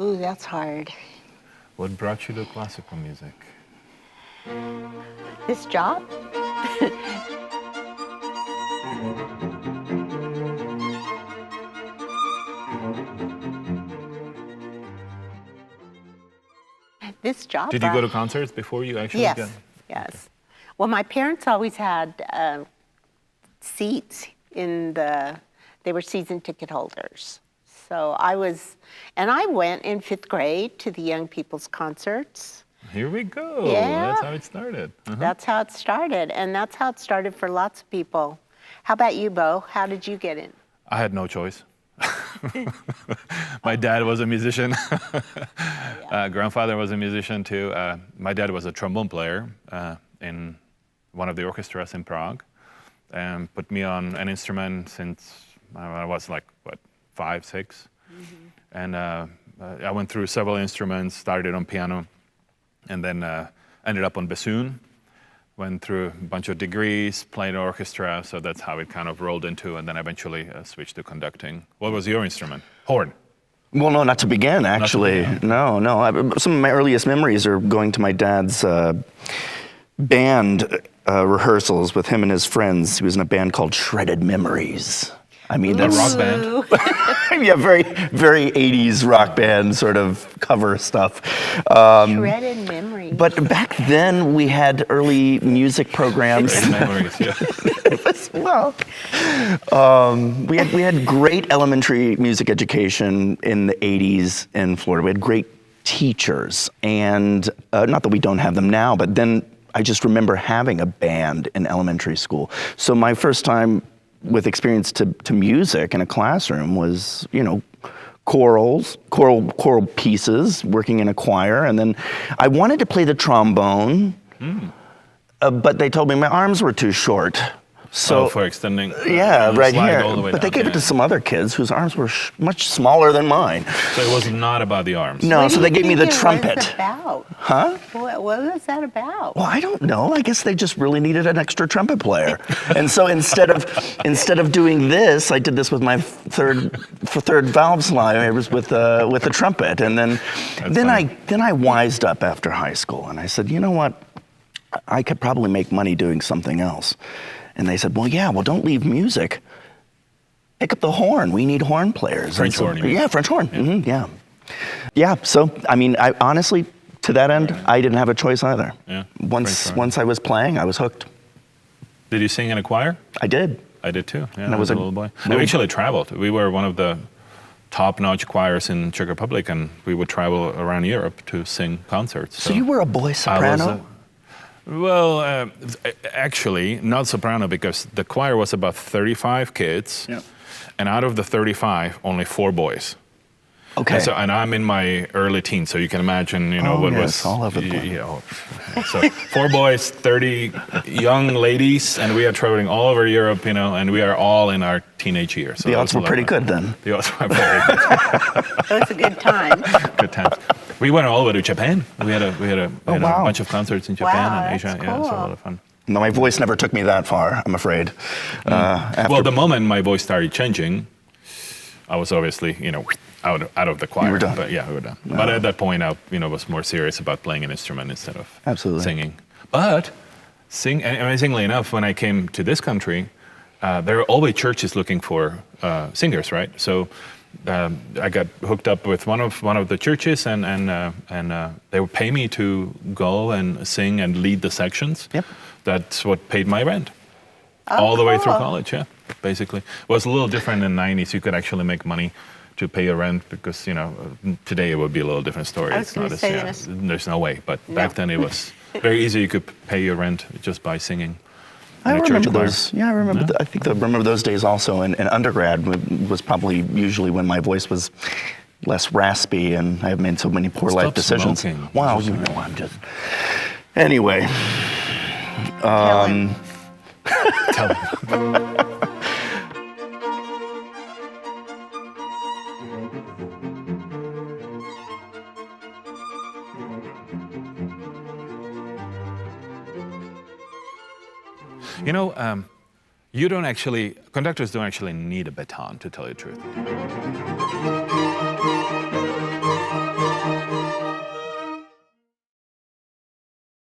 Ooh, that's hard. What brought you to classical music? This job? This job. Did you go to concerts before you actually Yes, got? yes. Well, my parents always had seats in they were season ticket holders. So I went in 5th grade to the young people's concerts. Here we go. Yeah. That's how it started. That's how it started, and that's how it started for lots of people. How about you, Bo? How did you get in? I had no choice. My dad was a musician. Grandfather was a musician too. My dad was a trombone player in one of the orchestras in Prague, and put me on an instrument since I was like, 5, 6. And I went through several instruments, started on piano, and then ended up on bassoon. Went through a bunch of degrees, played orchestra, so that's how it kind of rolled into, and then eventually switched to conducting. What was your instrument? Horn. Well, no, not to begin, actually. No. Some of my earliest memories are going to my dad's band rehearsals with him and his friends. He was in a band called Shredded Memories. I mean, A that's rock band? yeah, very, very 80s rock band sort of cover stuff. Shredded Memories. But back then, we had early music programs. Memories, yeah. We had great elementary music education in the 80s in Florida. We had great teachers, and not that we don't have them now, but then I just remember having a band in elementary school. So my first time with experience to music in a classroom was, choral pieces, working in a choir, and then I wanted to play the trombone, but they told me my arms were too short. So for extending. Yeah, right here. All the way but they down, gave it to some other kids whose arms were much smaller than mine. So it was not about the arms. No, What so do they you gave me the think it trumpet. was about? Huh? What was that about? Well, I don't know. I guess they just really needed an extra trumpet player. And so instead of doing this, I did this with my third valve slide. I was with a trumpet, and then I wised up after high school, and I said, you know what? I could probably make money doing something else. And they said, well, don't leave music. Pick up the horn. We need horn players. French horn, you mean? Yeah, French horn. Yeah. Yeah, so, I mean, I honestly, to that end, I didn't have a choice either. Yeah. Once I was playing, I was hooked. Did you sing in a choir? I did. I did too. Yeah, And I was a little boy. We actually traveled. We were one of the top-notch choirs in Czech Republic, and we would travel around Europe to sing concerts. So you were a boy soprano? Actually, not soprano, because the choir was about 35 kids, and out of the 35, only 4 boys. Okay. And I'm in my early teens, so you can imagine, what was all over the place. So 4 boys, 30 young ladies, and we are traveling all over Europe, and we are all in our teenage years. So the odds were pretty good then. The odds were very good. It was a good time. Good times. We went all the way to Japan. We had a bunch of concerts in Japan and Asia. That's Yeah, it was a cool. lot of fun. No, my voice never took me that far, I'm afraid. Well, the moment my voice started changing, I was obviously, out of the choir. You were done. But yeah, we were done. But at that point, I, was more serious about playing an instrument instead of singing. But amazingly enough, when I came to this country, there were always churches looking for singers, right? So I got hooked up with one of the churches, and they would pay me to go and sing and lead the sections. Yep. That's what paid my rent. All the way through college, yeah, basically. It was a little different in the 90s. You could actually make money to pay your rent, because, today it would be a little different story. I was gonna say this. There's no way. But back then it was very easy. You could pay your rent just by singing. I remember those. Yeah, I remember. I think I remember those days also. And undergrad was probably usually when my voice was less raspy, and I have made so many poor life decisions. Smoking. Wow, I'm just. Anyway. Tell him. Tell them. Conductors don't actually need a baton, to tell you the truth.